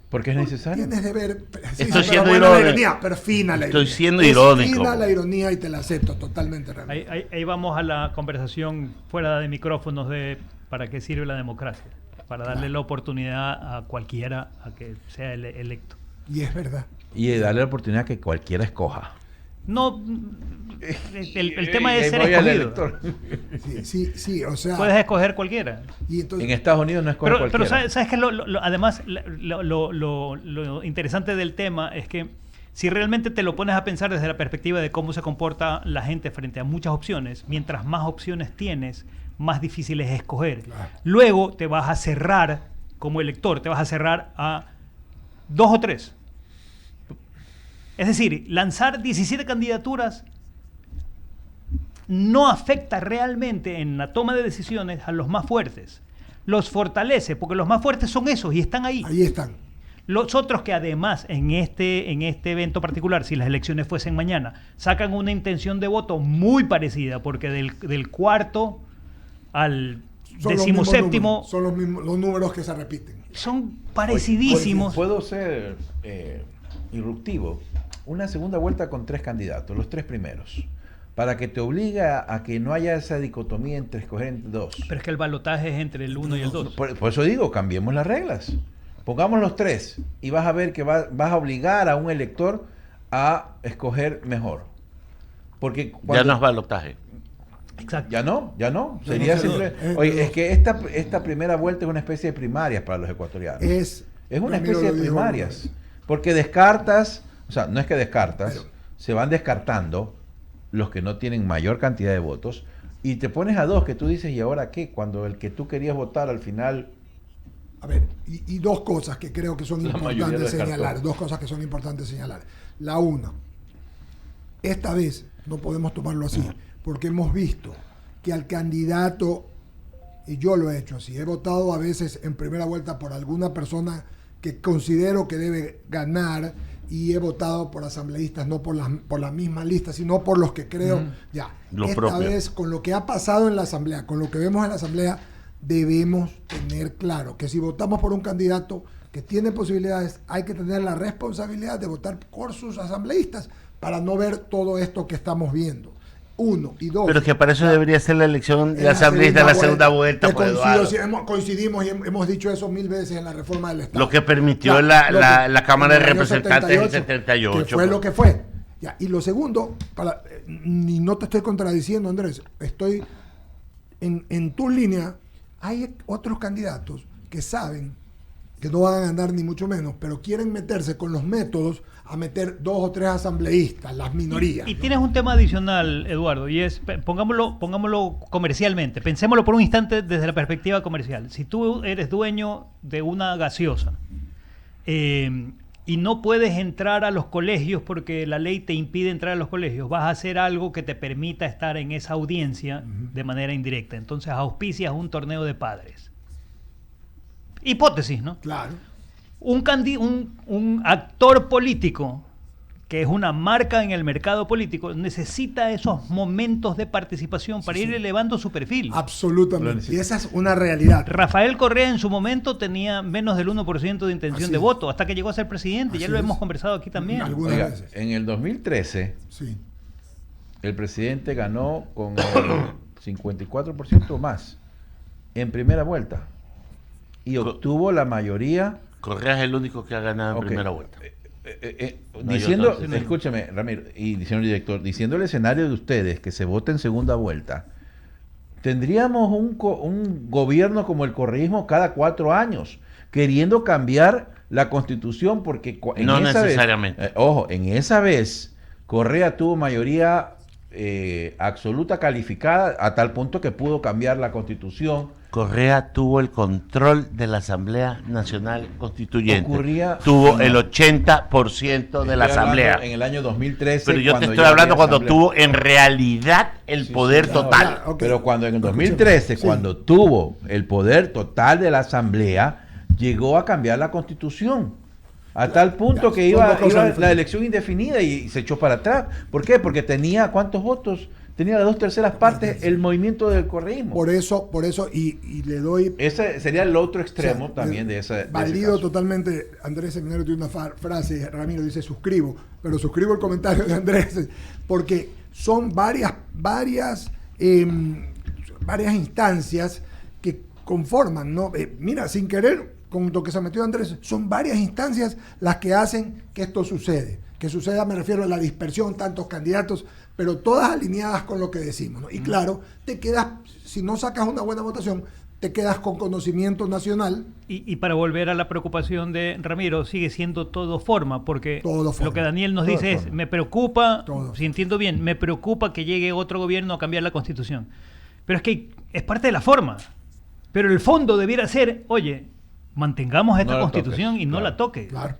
Porque es necesario. Tienes de ver... Estoy siendo buena irónico. la ironía, pero fina la ironía. Estoy siendo Es irónico. fina la ironía y te la acepto totalmente. Realmente. Ahí vamos a la conversación fuera de micrófonos de para qué sirve la democracia. Para darle la oportunidad a cualquiera a que sea electo. Y es verdad. Y darle la oportunidad que cualquiera escoja. No, el tema es ser Voy al escogido. elector. Sí, o sea. Puedes escoger cualquiera. Y entonces, En Estados Unidos no escoge Pero cualquiera. ¿sabes qué? Además, lo interesante del tema es que si realmente te lo pones a pensar desde la perspectiva de cómo se comporta la gente frente a muchas opciones, mientras más opciones tienes, más difícil es escoger. Claro. Luego te vas a cerrar, como elector, te vas a cerrar a 2 o 3. Es decir, lanzar 17 candidaturas no afecta realmente en la toma de decisiones a los más fuertes. Los fortalece, porque los más fuertes son esos y están ahí. ahí están. Los otros que además en este evento particular, si las elecciones fuesen mañana, sacan una intención de voto muy parecida, porque del cuarto al Son los 17º números, son los números que se repiten. son parecidísimos. Puedo ser irruptivo. Una segunda vuelta con 3 candidatos, los 3 primeros, para que te obliga a que no haya esa dicotomía entre escoger entre 2. Pero es que el balotaje es entre el 1 y el 2. Por eso digo, cambiemos las reglas. Pongamos los 3 y vas a ver que vas a obligar a un elector a escoger mejor. Porque Ya no es balotaje. Exacto. Ya no. Ya Sería no se simple. duda. Oye, es que esta primera vuelta es una especie de primarias para los ecuatorianos. Es una Ramiro especie lo de dijo primarias. alguna vez. Porque descartas, o sea, no es que descartas, Pero- se van descartando los que no tienen mayor cantidad de votos y te pones a 2 que tú dices, ¿y ahora qué? Cuando el que tú querías votar al final... A ver, y dos cosas que creo que son La mayoría lo importantes descartó. señalar. Dos cosas que son importantes señalar. La una, esta vez no podemos tomarlo así, porque hemos visto que al candidato, y yo lo he hecho así, he votado a veces en primera vuelta por alguna persona que considero que debe ganar y he votado por asambleístas, no por la misma lista, sino por los que creo, ya. Lo Esta propio. vez, con lo que ha pasado en la asamblea, con lo que vemos en la asamblea, debemos tener claro que si votamos por un candidato que tiene posibilidades, hay que tener la responsabilidad de votar por sus asambleístas para no ver todo esto que estamos viendo. Uno, y dos. Pero es que para eso debería ser la elección de en la asambleísta en la segunda vuelta. que pues, coincido, Eduardo. coincidimos y hemos dicho eso 1000 veces en la reforma del Estado. Lo que permitió Ya, la Cámara en de el año Representantes en 78. que fue pues. lo que fue. Ya, y lo segundo, ni no te estoy contradiciendo, Andrés, estoy en tu línea. Hay otros candidatos que saben que no van a ganar ni mucho menos, pero quieren meterse con los métodos a meter 2 o 3 asambleístas, las minorías. Y ¿no? tienes un tema adicional, Eduardo, y es, pongámoslo comercialmente, pensémoslo por un instante desde la perspectiva comercial. Si tú eres dueño de una gaseosa y no puedes entrar a los colegios porque la ley te impide entrar a los colegios, vas a hacer algo que te permita estar en esa audiencia de manera indirecta. Entonces auspicias un torneo de padres. Hipótesis, ¿no? Claro. Un actor político que es una marca en el mercado político necesita esos momentos de participación para ir elevando su perfil. Absolutamente. Y esa es una realidad. Rafael Correa en su momento tenía menos del 1% de intención Así de es. voto hasta que llegó a ser presidente. Ya Así lo es. hemos conversado aquí también. Algunas Oiga, veces. en el 2013 Sí. el presidente ganó con el 54% o más en primera vuelta y obtuvo la mayoría. Correa es el único que ha ganado en Ok. primera vuelta. No hay Diciendo, otra. escúcheme, Ramiro, y señor director, diciendo el escenario de ustedes que se vote en segunda vuelta, tendríamos un gobierno como el correísmo cada 4 años, queriendo cambiar la constitución, porque No esa necesariamente. Vez, ojo, en esa vez Correa tuvo mayoría absoluta calificada a tal punto que pudo cambiar la constitución. Correa tuvo el control de la Asamblea Nacional Constituyente. No. Tuvo el 80% de la Estoy hablando Asamblea. en el año 2013. Pero yo te cuando estoy ya hablando había cuando asamblea. tuvo en realidad el Sí, poder sí, total. Ya, ok. Pero cuando en el Escúcheme. 2013, Sí. cuando tuvo el poder total de la Asamblea, llegó a cambiar la Constitución. A tal punto ya, que son iba dos cosas la diferentes. elección indefinida y se echó para atrás. ¿Por qué? Porque tenía, ¿cuántos votos? Tenía las 2/3 partes el movimiento del correísmo. Por eso, y le doy. Ese sería el otro extremo O sea, también de ese Valido caso. totalmente. Andrés Seminario tiene una frase, Ramiro dice suscribo, pero suscribo el comentario de Andrés, porque son varias instancias que conforman, ¿no? Mira, sin querer, con lo que se metió Andrés, son varias instancias las que hacen que esto sucede. Que suceda, me refiero a la dispersión, tantos candidatos, pero todas alineadas con lo que decimos, ¿no? Y claro, te quedas, si no sacas una buena votación, te quedas con conocimiento nacional. Y para volver a la preocupación de Ramiro, sigue siendo todo forma, porque Todo forma. lo que Daniel nos Todo dice es, forma. me preocupa, Todo. si entiendo bien, me preocupa que llegue otro gobierno a cambiar la Constitución. Pero es que es parte de la forma. Pero el fondo debiera ser, oye, mantengamos esta No la Constitución toques, y no claro. la toques. Claro.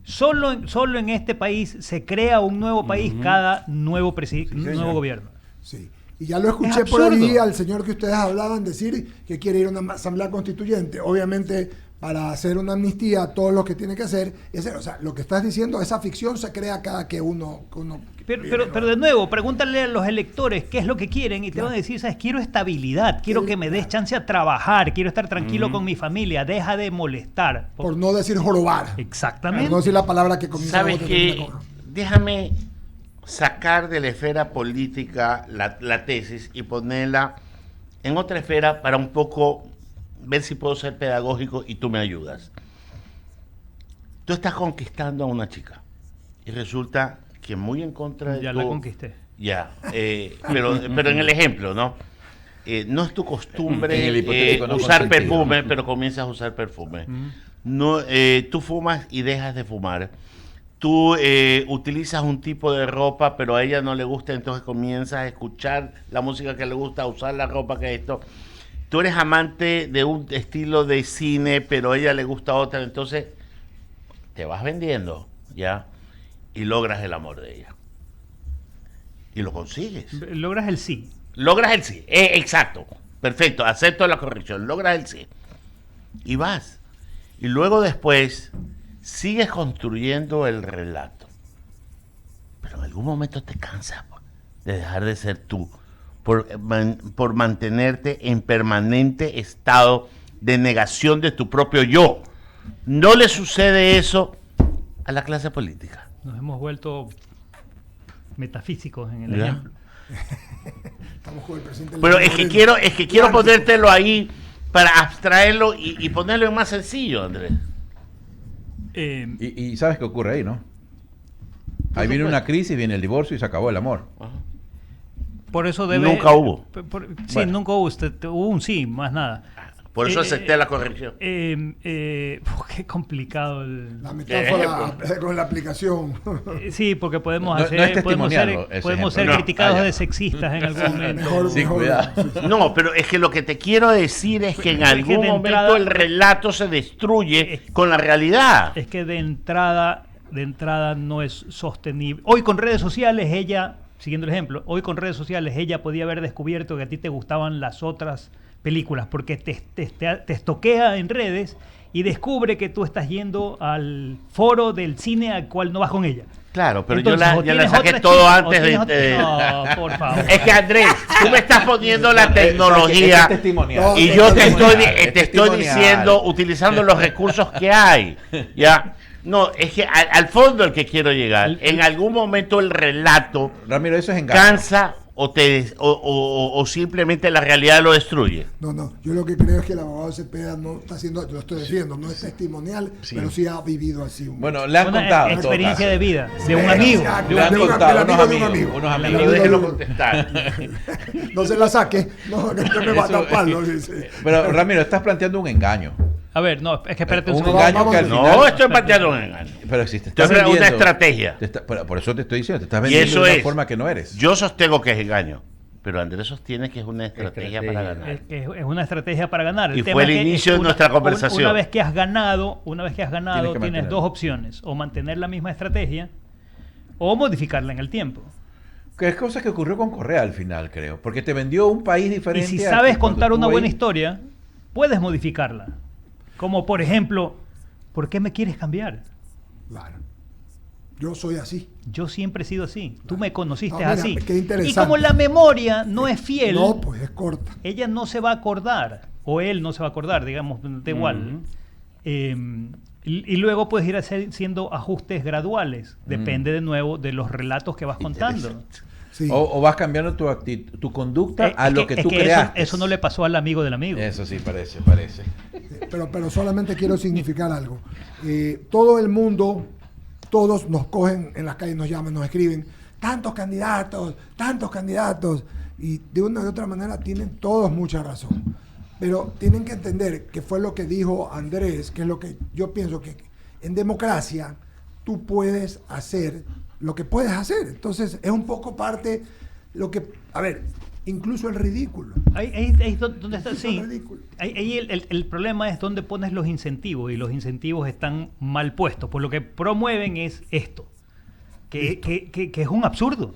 Solo en este país se crea un nuevo país cada nuevo, nuevo gobierno. Sí. Y ya lo escuché Es por ahí absurdo. al señor que ustedes hablaban decir que quiere ir a una asamblea constituyente. Obviamente, para hacer una amnistía, todo lo que tiene que hacer, o sea, lo que estás diciendo, esa ficción se crea cada que uno Pero de nuevo, pregúntale a los electores qué es lo que quieren y te van a decir, ¿sabes? Quiero estabilidad, quiero que me des chance a trabajar, quiero estar tranquilo con mi familia, deja de molestar. por no decir jorobar. Exactamente. Por no decir la palabra que comienza ¿Sabes con otra y qué? termina con- Déjame sacar de la esfera política la tesis y ponerla en otra esfera para un poco ver si puedo ser pedagógico y tú me ayudas. Tú estás conquistando a una chica y resulta que muy en contra de Ya tu... la conquisté. Ya, pero en el ejemplo, ¿no? No es tu costumbre En el hipotético no usar consentido. perfume, pero comienzas a usar perfume. No, tú fumas y dejas de fumar. Tú utilizas un tipo de ropa, pero a ella no le gusta, entonces comienzas a escuchar la música que le gusta, a usar la ropa que esto. Tú eres amante de un estilo de cine, pero a ella le gusta otra, entonces te vas vendiendo, ¿ya? Y logras el amor de ella. Y lo consigues. Logras el sí. Logras el sí. Exacto. Perfecto. Acepto la corrección. Logras el sí. Y vas. Y luego después sigues construyendo el relato. Pero en algún momento te cansas de dejar de ser tú. Por mantenerte en permanente estado de negación de tu propio yo. No le sucede eso a la clase política. Nos hemos vuelto metafísicos en el ¿Ya? ejemplo. Estamos con el presidente. Pero Lenín Moreno. es que quiero Cuántico. ponértelo ahí para abstraerlo y ponerlo en más sencillo, Andrés. Eh, Y ¿sabes qué ocurre ahí, no? Ahí viene supuesto. una crisis, viene el divorcio y se acabó el amor. por eso debe... Nunca hubo. Sí, Bueno. nunca hubo. Hubo un sí, más nada. Por eso acepté la corrección. Qué complicado. La metáfora con la aplicación. Sí, porque podemos No- hacer, no es podemos testimonial, ser, ese podemos ser ejemplo. No, criticados ya. de sexistas en algún momento. Mejor, Sí, mejor. cuidado. No, pero es que lo que te quiero decir es que en Es que algún de momento entrada- el relato se destruye con la realidad. Es que de entrada no es sostenible. Hoy con redes sociales ella, siguiendo el ejemplo, hoy con redes sociales ella podía haber descubierto que a ti te gustaban las otras películas porque te estoquea en redes y descubre que tú estás yendo al foro del cine al cual no vas con ella. Claro, pero Entonces, yo o ya la tienes saqué otra todo chica, o antes tienes de... No, por favor. Es que Andrés, tú me estás poniendo la tecnología Es testimonial. y No, yo es te testimonial, te estoy diciendo, utilizando los recursos que hay. ¿Ya? No, es que al fondo al que quiero llegar, en algún momento el relato Ramiro, eso es engaño. cansa o simplemente la realidad lo destruye. No, yo lo que creo es que el abogado Cepeda no está haciendo, lo estoy diciendo, no es testimonial, pero sí ha vivido así. Bueno, le han Una contado. en todo experiencia caso. de vida de un amigo. Exacto. Le han De un contado amigo unos de un amigos. amigo. Unos Pero amigos. déjelo contestar. No se la saque, no, que me va a Eso- tapar. ¿no? Dice. Pero Ramiro, estás planteando un engaño. A ver, no, es que espérate un Un segundo. engaño que al vamos. final... No, estoy planteando un engaño. Pero si te Esto estás es una vendiendo... estrategia. Por eso te estoy diciendo, te estás Y vendiendo eso de una es. forma que no eres. Yo sostengo que es engaño, pero Andrés sostiene que es una estrategia para ganar. Es que es una estrategia para ganar. Y tema fue el es que inicio es de nuestra conversación. Una vez que has ganado, Tienes que tienes mantenerlo. dos opciones: o mantener la misma estrategia o modificarla en el tiempo. Que es cosa que ocurrió con Correa al final, creo. Porque te vendió un país Y diferente. si a sabes que cuando contar una estuvo buena ahí. historia, puedes modificarla. Como por ejemplo, ¿por qué me quieres cambiar? Claro. Yo soy así. Yo siempre he sido así. Tú me conociste Ah, mira, así. qué interesante. Y como la memoria no es fiel, No, pues es corta. ella no se va a acordar, o él no se va a acordar, digamos, da igual. Y luego puedes ir haciendo ajustes graduales. Depende de nuevo de los relatos que vas contando. Sí. O vas cambiando tu tu conducta a Es lo que es tú eso- creaste. Eso no le pasó al amigo del amigo. Eso sí, parece. pero solamente quiero significar algo. Todo el mundo, todos nos cogen en las calles, nos llaman, nos escriben, tantos candidatos, y de una u otra manera tienen todos mucha razón. Pero tienen que entender que fue lo que dijo Andrés, que es lo que yo pienso que en democracia tú puedes hacer lo que puedes hacer. Entonces es un poco parte lo que, a ver, incluso el ridículo. Ahí es donde está, sí. Ahí el problema es donde pones los incentivos, y los incentivos están mal puestos. Por lo que promueven es esto, que es un absurdo.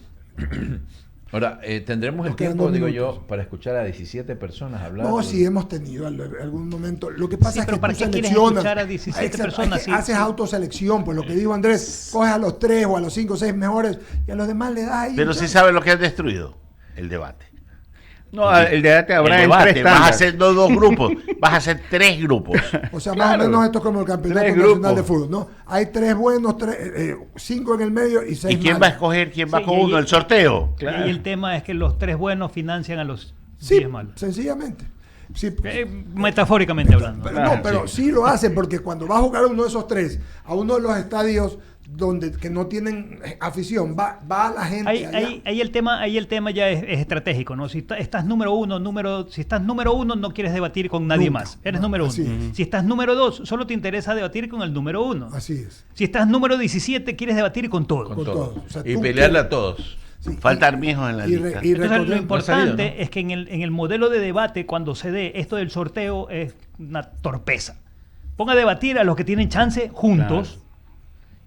Ahora, tendremos el Nos quedan tiempo, 2 digo minutos. yo, para escuchar a 17 personas hablar. No, sí hemos tenido algún momento. Lo que pasa Sí, es pero que ¿para tú qué quieres seleccionas. escuchar a 17 Exacto, personas? es que Sí, haces sí. autoselección, por lo que dijo Andrés, coges a los 3 o a los 5 o 6 mejores y a los demás le das ahí. Pero sí sabe lo que has destruido, el debate. No, el debate habrá el en debate, tres vas a tandas. hacer no 2 grupos, vas a hacer 3 grupos. O sea, Claro. más o menos esto es como el campeonato 3 nacional grupos. de fútbol, ¿no? Hay 3 buenos, 5 en el medio y 6 ¿Y quién va a malos. escoger quién va Sí, con y- uno? ¿El sorteo? Claro. Y el tema es que los 3 buenos financian a los Sí, 10 malos. sencillamente. Sí, Metafóricamente hablando. pero, Claro, no, pero sí. sí lo hacen porque cuando va a jugar uno de esos 3 a uno de los estadios que no tienen afición, va la gente allá. Ahí el tema ya es estratégico, ¿no? Si estás número uno, no quieres debatir con nadie Nunca. más. Eres No, número así uno. es. Si estás número 2, solo te interesa debatir con el número 1. Así es. Si estás número 17, quieres debatir con todo. con con todos. todos. O sea, Y tú pelearle quieres- a todos. Sí, Falta Armijo en la y lista. re- y Entonces, lo recordemos- importante salido, ¿no? es que en el modelo de debate, cuando se dé esto del sorteo, es una torpeza. Ponga a debatir a los que tienen chance juntos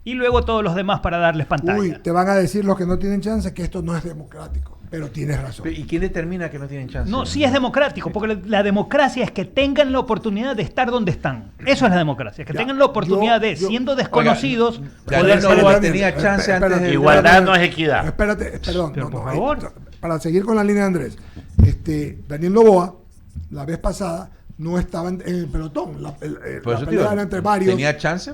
y luego todos los demás para darles pantalla. Uy, te van a decir los que no tienen chance que esto no es democrático, pero tienes razón. ¿Y quién determina que no tienen chance? No, sí es democrático, porque la democracia es que tengan la oportunidad de estar donde están. Eso es la democracia, que Ya, tengan la oportunidad de, yo- siendo desconocidos, Daniel poder ser Noboa electos. tenía chance antes de... Igualdad no es equidad. Espérate, perdón. Pero por favor. Para seguir con la línea de Andrés, Daniel Noboa, la vez pasada, no estaba en el pelotón. La Por pelea eso te digo, era entre varios. ¿tenía chance?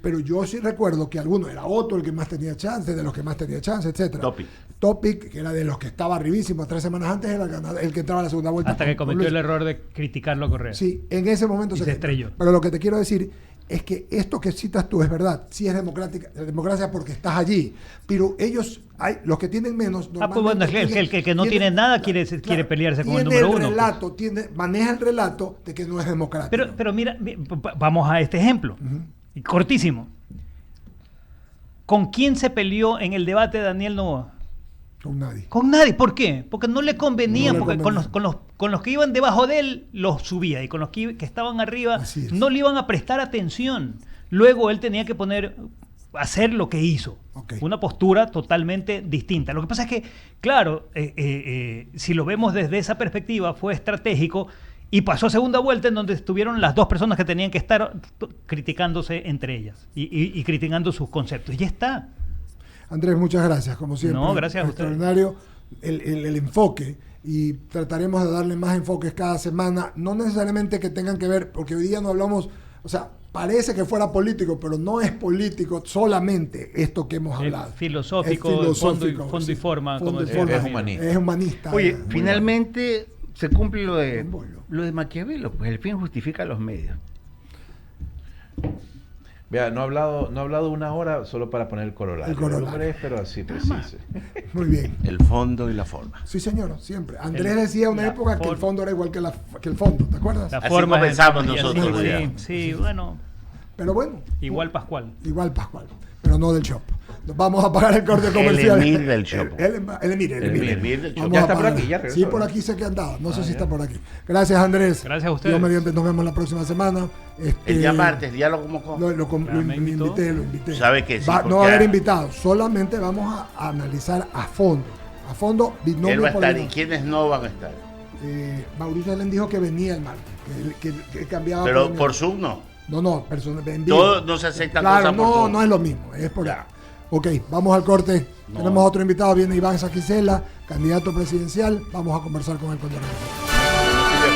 Pero yo sí recuerdo que alguno era Otto el que más tenía chance, de los que más tenía chance, etcétera. Topic, que era de los que estaba arribísimo 3 semanas antes, era el que entraba a la segunda vuelta. Hasta que con cometió Luis. el error de criticarlo a Correa. Sí, en ese momento Y se estrelló. Pero lo que te quiero decir es que esto que citas tú es verdad, sí es democracia porque estás allí, pero ellos, los que tienen menos... Pues bueno, es que el que no tiene nada quiere pelearse con el número uno. Relato, maneja el relato de que no es democrático. Pero mira, vamos a este ejemplo, cortísimo. ¿Con quién se peleó en el debate de Daniel Noboa? Con nadie. Con nadie. ¿Por qué? Porque no le convenía, No le porque convenía. con los que iban debajo de él los subía, y con los que estaban arriba Así es. no le iban a prestar atención. Luego él tenía que hacer lo que hizo. Ok. Una postura totalmente distinta. Lo que pasa es que, claro, si lo vemos desde esa perspectiva, fue estratégico y pasó a segunda vuelta en donde estuvieron las 2 personas que tenían que estar criticándose entre ellas y criticando sus conceptos. Y ya está. Andrés, muchas gracias, como siempre. No, gracias a ustedes. Extraordinario el enfoque, y trataremos de darle más enfoques cada semana, no necesariamente que tengan que ver, porque hoy día no hablamos, o sea, parece que fuera político, pero no es político solamente esto que hemos Es hablado. filosófico, fondo y forma, como decía forma. Es humanista. Es humanista. Oye, Muy finalmente se cumple lo de Bollo. Maquiavelo, pues el fin justifica los medios. Vea, no ha hablado 1 hora solo para poner el corolario. El corolario. El hombre es, pero así preciso. Muy bien. El fondo y la forma. Sí, señor, siempre. Andrés decía una la época que el forma. fondo era igual que el fondo, ¿te acuerdas? La Así forma es- comenzamos y así- nosotros, sí, ya. sí, bueno, Pero bueno, igual Pascual. igual Pascual, pero no del shop. Nos vamos a pagar el corte comercial. emir del shop. El emir emir del shop. Vamos Ya a está por pagar. aquí, ya regresó, Sí, por ¿no? aquí sé que andaba. No sé si está por aquí. Gracias, Andrés. Gracias a ustedes. Dios mediante, nos vemos la próxima semana. El día martes, diálogo como con. me invitó. Lo invité. Sabe que sí, No porque va a haber a- invitados. Solamente vamos a analizar a fondo. A fondo, ¿Quién binomio va a por estar y binomio. quiénes no van a estar? Mauricio Helen dijo que venía el martes. Que cambiaba. Pero por por Zoom no. No, personal, en vivo. Todo no se acepta Claro, cosas por no, Zoom. no es lo mismo, es por Ya. Ok, vamos al corte. No. Tenemos otro invitado, viene Iván Saquicela, candidato presidencial. Vamos a conversar con él cuando regrese.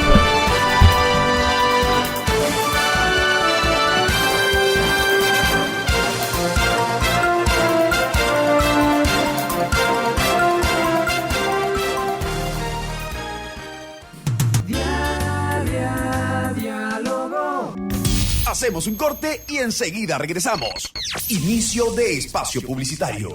Dialoga Hacemos un corte y enseguida regresamos. Inicio de espacio publicitario.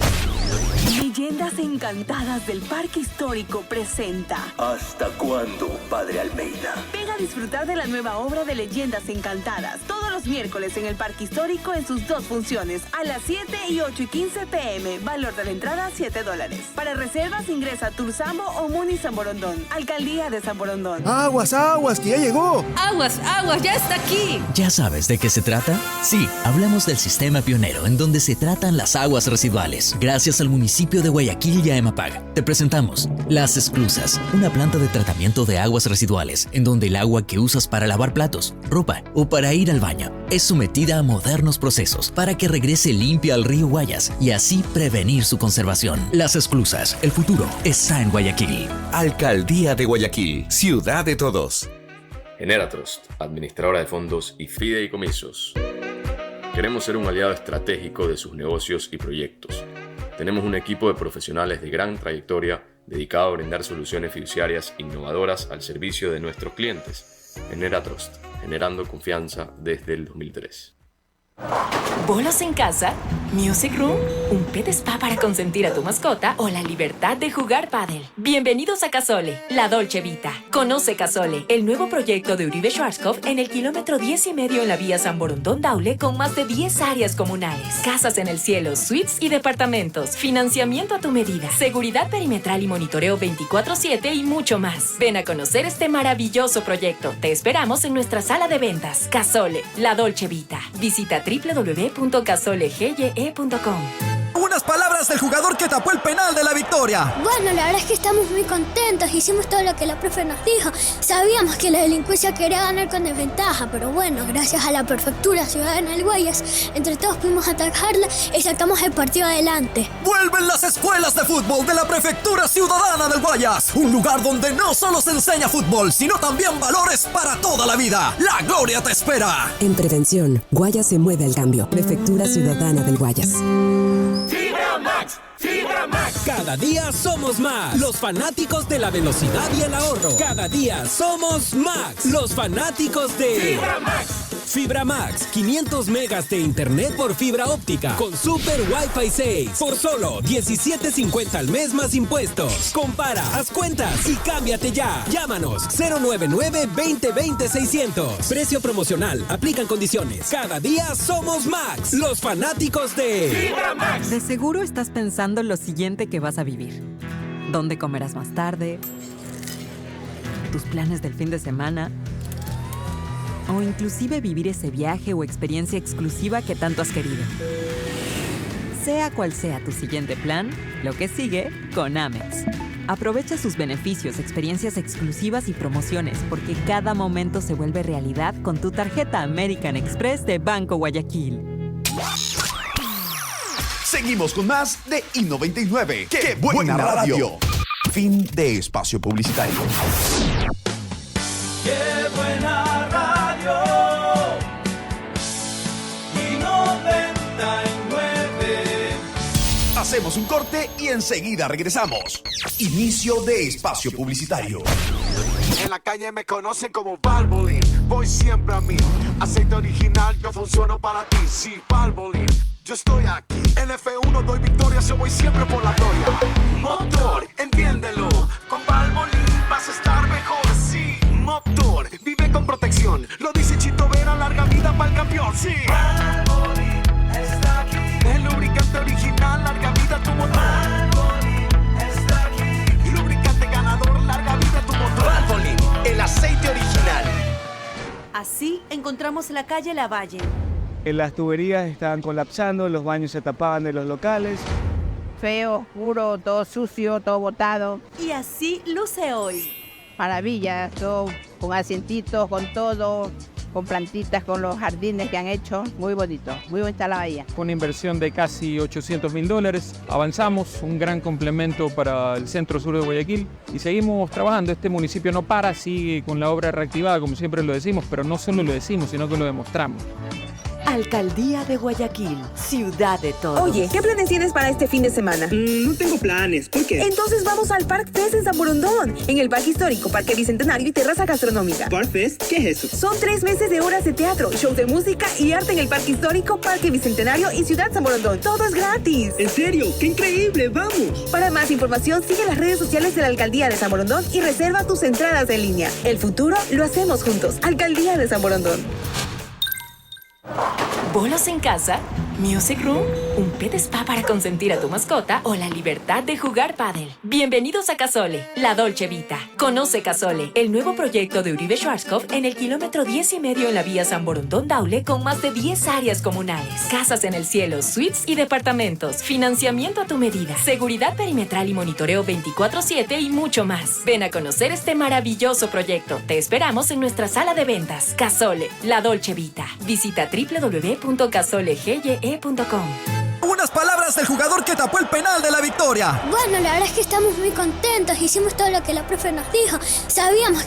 Leyendas Encantadas del Parque Histórico presenta ¿Hasta cuándo, Padre Almeida? Ven a disfrutar de la nueva obra de Leyendas Encantadas todos los miércoles en el Parque Histórico en sus 2 funciones, a las 7 y 8:15 p.m. Valor de la entrada $7. Para reservas ingresa a Tursambo o Muni San Borondón. Alcaldía de San Borondón. ¡Aguas, aguas, que ya llegó! ¡Aguas, aguas, ya está aquí! ¿Ya sabes de qué se trata? Sí, hablamos del sistema pionero en donde se tratan las aguas residuales. Gracias al municipio de Guayaquil y a EMAPAG, te presentamos Las Esclusas, una planta de tratamiento de aguas residuales en donde el agua que usas para lavar platos, ropa o para ir al baño es sometida a modernos procesos para que regrese limpia al río Guayas y así prevenir su conservación. Las Esclusas, el futuro está en Guayaquil. Alcaldía de Guayaquil, ciudad de todos. Generatrust, administradora de fondos y fideicomisos. Queremos ser un aliado estratégico de sus negocios y proyectos. Tenemos un equipo de profesionales de gran trayectoria dedicado a brindar soluciones fiduciarias innovadoras al servicio de nuestros clientes. Generatrust, generando confianza desde el 2003. ¿Bolos en casa? ¿Music Room? ¿Un pet spa para consentir a tu mascota? ¿O la libertad de jugar pádel? Bienvenidos a Casole, la Dolce Vita. Conoce Casole, el nuevo proyecto de Uribe Schwarzkopf en el kilómetro 10,5 en la vía San Borondón-Daule con más de 10 áreas comunales. Casas en el cielo, suites y departamentos. Financiamiento a tu medida. Seguridad perimetral y monitoreo 24/7 y mucho más. Ven a conocer este maravilloso proyecto. Te esperamos en nuestra sala de ventas. Casole, la Dolce Vita. Visita www.casolegye.com. Unas palabras del jugador que tapó el penal de la victoria. Bueno, la verdad es que estamos muy contentos. Hicimos todo lo que la profe nos dijo. Sabíamos que la delincuencia quería ganar con desventaja, pero bueno, gracias a la Prefectura Ciudadana del Guayas, entre todos pudimos atajarla y sacamos el partido adelante. Vuelven las escuelas de fútbol de la Prefectura Ciudadana del Guayas. Un lugar donde no solo se enseña fútbol, sino también valores para toda la vida. La gloria te espera. En prevención, Guayas se mueve al cambio. Prefectura Ciudadana del Guayas. Fibra Max, Fibra Max. Cada día somos más. Los fanáticos de la velocidad y el ahorro. Cada día somos Max. Los fanáticos de Fibra Max. Fibra Max, 500 megas de internet por fibra óptica con Super Wi-Fi 6 por solo $17.50 al mes más impuestos. Compara, haz cuentas y cámbiate ya. Llámanos 099-2020-600. Precio promocional, aplican condiciones. Cada día somos Max, los fanáticos de Fibra Max. De seguro estás pensando en lo siguiente que vas a vivir. ¿Dónde comerás más tarde? ¿Tus planes del fin de semana? O inclusive vivir ese viaje o experiencia exclusiva que tanto has querido. Sea cual sea tu siguiente plan, lo que sigue con Amex. Aprovecha sus beneficios, experiencias exclusivas y promociones, porque cada momento se vuelve realidad con tu tarjeta American Express de Banco Guayaquil. Seguimos con más de I99. ¡Qué buena radio! Fin de espacio publicitario. ¡Qué buena radio! I99. Hacemos un corte y enseguida regresamos. Inicio de espacio publicitario. En la calle me conocen como Valvoline. Voy siempre a mí. Aceite original, yo funciono para ti. Sí, Valvoline, yo estoy aquí. En F1 doy victoria, yo voy siempre por la gloria. Motor, entiéndelo. Con Valvoline vas a estar mejor. Sí, motor, vive con protección. Lo dice Chito Vera, larga vida para el campeón. Sí, Valvoline está aquí. El lubricante original, larga vida tu motor. Valvoline está aquí. Lubricante ganador, larga vida tu motor. Valvoline, el aceite original. Así encontramos la calle Lavalle. Las tuberías estaban colapsando, los baños se tapaban de los locales. Feo, oscuro, todo sucio, todo botado. Y así luce hoy. Maravilla, todo con asientitos, con todo, con plantitas, con los jardines que han hecho. Muy bonito, muy bonita la bahía. Con una inversión de casi $800.000, avanzamos, un gran complemento para el centro sur de Guayaquil y seguimos trabajando. Este municipio no para, sigue con la obra reactivada, como siempre lo decimos, pero no solo lo decimos, sino que lo demostramos. Alcaldía de Guayaquil, ciudad de todos. Oye, ¿qué planes tienes para este fin de semana? No tengo planes, ¿por qué? Entonces vamos al Park Fest en San Borondón, en el Parque Histórico, Parque Bicentenario y Terraza Gastronómica. ¿Park Fest? ¿Qué es eso? Son 3 meses de horas de teatro, shows de música y arte en el Parque Histórico, Parque Bicentenario y Ciudad San Borondón. Todo es gratis. ¿En serio? ¡Qué increíble! ¡Vamos! Para más información, sigue las redes sociales de la Alcaldía de San Borondón y reserva tus entradas en línea. El futuro lo hacemos juntos. Alcaldía de San Borondón. ¿Bolos en casa? ¿Music Room? ¿Un pet spa para consentir a tu mascota? ¿O la libertad de jugar pádel? Bienvenidos a Casole, la Dolce Vita. Conoce Casole, el nuevo proyecto de Uribe Schwarzkopf en el kilómetro 10,5 en la vía San Borondón-Daule con más de 10 áreas comunales. Casas en el cielo, suites y departamentos. Financiamiento a tu medida. Seguridad perimetral y monitoreo 24/7 y mucho más. Ven a conocer este maravilloso proyecto. Te esperamos en nuestra sala de ventas. Casole, la Dolce Vita. Visita www.casolegye.com. Unas palabras del jugador que tapó el penal de la victoria. Bueno, la verdad es que estamos muy contentos. Hicimos todo lo que la profe nos dijo. Sabíamos